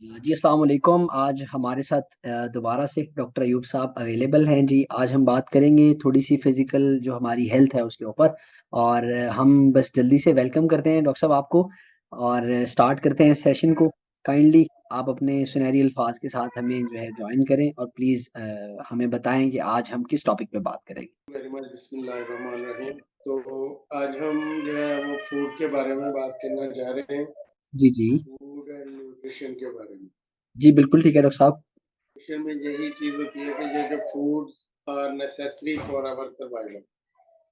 जी अस्सलाम वालेकुम। आज हमारे साथ दोबारा से डॉक्टर अयूब साहब अवेलेबल हैं जी। आज हम बात करेंगे थोड़ी सी फिजिकल जो हमारी हेल्थ है उसके ऊपर। और हम बस जल्दी से वेलकम करते हैं डॉक्टर साहब आपको और स्टार्ट करते हैं सेशन को। काइंडली आप अपने सुनहरी अल्फाज के साथ हमें जो है ज्वाइन करें और प्लीज़ हमें बताएं कि आज हम किस टॉपिक पे बात करेंगे। वेरी मच बिस्मिल्लाहिर्रहमानिर्रहीम। तो आज हम जो है वो फूड के बारे में बात करना चाह रहे हैं। जी जी। फूड एंड न्यूट्रिशन के बारे में। जी बिल्कुल ठीक है डॉक्टर साहब। न्यूट्रिशन में यही चीज होती है कि ये जो foods are necessary for our survival.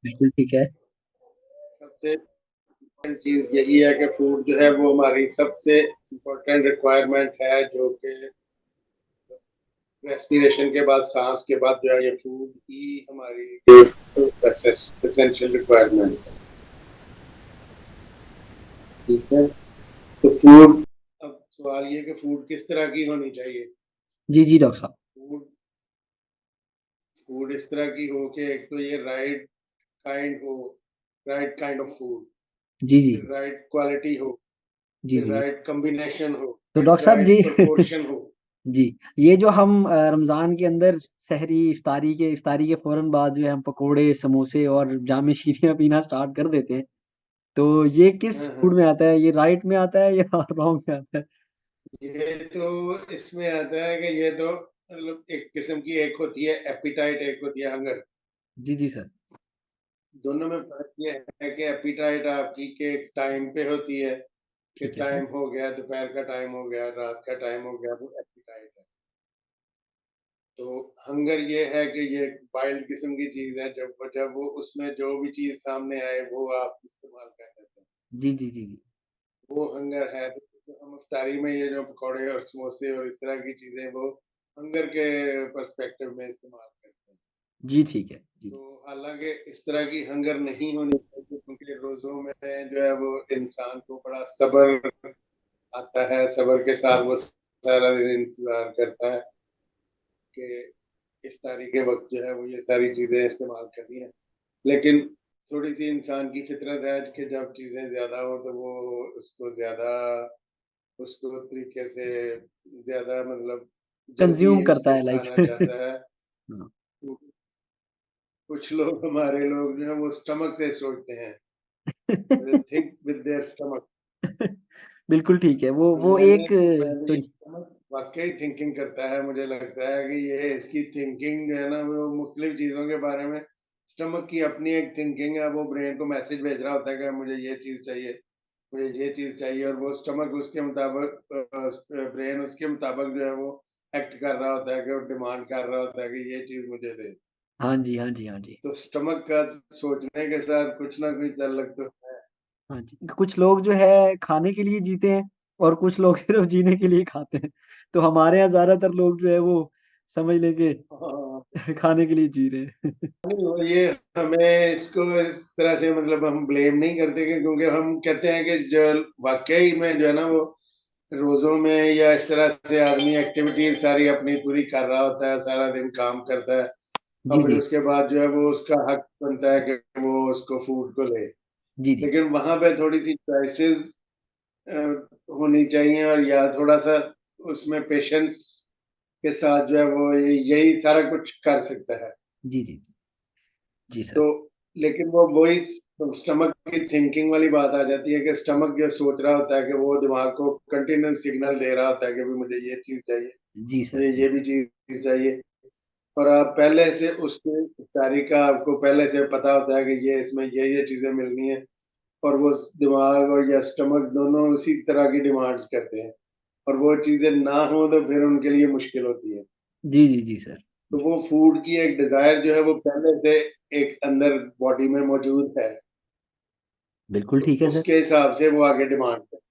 बिल्कुल ठीक है। सबसे इम्पोर्टेंट चीज यही है कि फूड जो है वो हमारी सबसे इम्पोर्टेंट रिक्वायरमेंट है, जो कि रेस्पिरेशन के बाद, सांस के बाद जो है, ये फूड ही हमारी एसेंशियल रिक्वायरमेंट है। ठीक है। तो फूड, अब सवाल ये कि फूड किस तरह की होनी चाहिए। जी जी डॉक्टर साहब। फूड फूड इस तरह की हो कि एक तो ये राइट काइंड ऑफ फूड, जी जी। फिर राइट क्वालिटी हो, जी फिर जी। राइट कॉम्बिनेशन हो, तो फिर डॉक्टर साहब राइट जी प्रोपोर्शन हो। जी, ये जो हम रमज़ान के अंदर सहरी इफ्तारी के फ़ौरन बाद जो है हम पकोड़े, समोसे और जाम शीशियाँ पीना स्टार्ट कर देते हैं, तो ये किस हाँ, फूड हाँ। में आता है? ये राइट में आता है या रॉन्ग में आता है? ये तो इसमें आता है कि ये तो मतलब एक किस्म की, एक होती है एपिटाइट, एक होती है हंगर। जी, जी सर। दोनों में फ़र्क ये है कि एपिटाइट आपकी के एक टाइम पे होती है, कि ठीक है सर। टाइम हो गया, दोपहर का टाइम हो गया, रात का टाइम हो गया, वो एपिटाइट है। तो हंगर ये है कि ये वाइल्ड किस्म की चीज़ है, जब जब वो उसमें जो भी चीज़ सामने आए वो आप इस्तेमाल कर लेते हैं। जी, जी, जी, जी। वो हंगर है। तो हम इफ्तारी में ये जो पकौड़े और समोसे और इस तरह की चीज़ें, वो हंगर के पर्सपेक्टिव में इस्तेमाल करते हैं। जी, ठीक है। जी, तो जी। हालाँकि इस तरह की हंगर नहीं होनी चाहिए, क्योंकि रोज़ों में जो है वो इंसान को बड़ा सब्र आता है, सब्र के साथ वो सारा दिन इंतज़ार करता है कि इफ्तारी के वक़्त जो है वो ये सारी चीज़ें इस्तेमाल करनी है। लेकिन थोड़ी-सी इंसान की फ़ितरत है कि जब चीज़ें ज़्यादा हों तो वो उसको ज़्यादा, उसको तरीके से ज़्यादा मतलब जल्दी कंज़्यूम करता इसको है लाइक खाना चाहता है। हाँ। तो कुछ लोग, हमारे लोग जो हैं वो स्टमक से सोचते हैं, they think with their stomach. बिल्कुल ठीक है। वो तो वो मैंने एक मैंने तो ये स्टमक वाक़ई थिंकिंग करता है, मुझे लगता है कि ये इसकी थिंकिंग जो है ना, वो मुख्तलिफ चीज़ों के बारे में, स्टमक की अपनी एक थिंकिंग है, वो ब्रेन को मैसेज भेज रहा होता है कि मुझे ये चीज़ चाहिए, मुझे ये चीज़ चाहिए, और वो स्टमक उसके मुताबिक ब्रेन उसके मुताबिक जो है वो एक्ट कर रहा होता है, कि वो डिमांड कर रहा होता है कि ये चीज़ मुझे दे। हाँ जी, हाँ जी, हाँ जी। तो स्टमक का सोचने के साथ कुछ ना कुछ ताल्लुक तो है। हाँ जी, कुछ लोग जो है खाने के लिए जीते हैं और कुछ लोग सिर्फ़ जीने के लिए खाते हैं। तो हमारे यहाँ ज़्यादातर लोग जो है वो समझ लें कि हाँ। खाने के लिए जी रहे हैं। नहीं, वो ये हमें इसको इस तरह से मतलब हम ब्लेम नहीं करते, कि क्योंकि हम कहते हैं कि जो वाक़ई में जो है ना, वो रोज़ों में या इस तरह से आदमी एक्टिविटीज़ सारी अपनी पूरी कर रहा होता है, सारा दिन काम करता है, और जी, फिर जी। उसके बाद जो है वो उसका हक बनता है कि वो उसको फूड को ले। जी, जी। लेकिन वहाँ पे थोड़ी-सी चॉइसेस अ, होनी चाहिए, और या थोड़ा-सा उसमें पेशेंस के साथ जो है वो यही सारा कुछ कर सकता है। जी, जी। जी तो सर। लेकिन वो वही स्टमक की थिंकिंग वाली बात आ जाती है, कि स्टमक जो सोच रहा होता है कि वो दिमाग को कंटीन्यूअस सिग्नल दे रहा होता है कि भी मुझे ये चीज़ चाहिए, जी सर। मुझे जी। ये भी चीज़ चाहिए। और आप पहले से उसके तारीख का आपको पहले से पता होता है कि ये इसमें ये चीज़ें मिलनी है, और वो दिमाग और या स्टमक दोनों उसी तरह की डिमांड्स करते हैं, और वो चीज़ें ना हो तो फिर उनके लिए मुश्किल होती है। जी, जी, जी सर। तो जी। वो फूड की एक डिज़ायर जो है वो पहले से एक अंदर बॉडी में मौजूद है। बिल्कुल तो ठीक है सर। उसके हिसाब से वो आगे डिमांड करते हैं।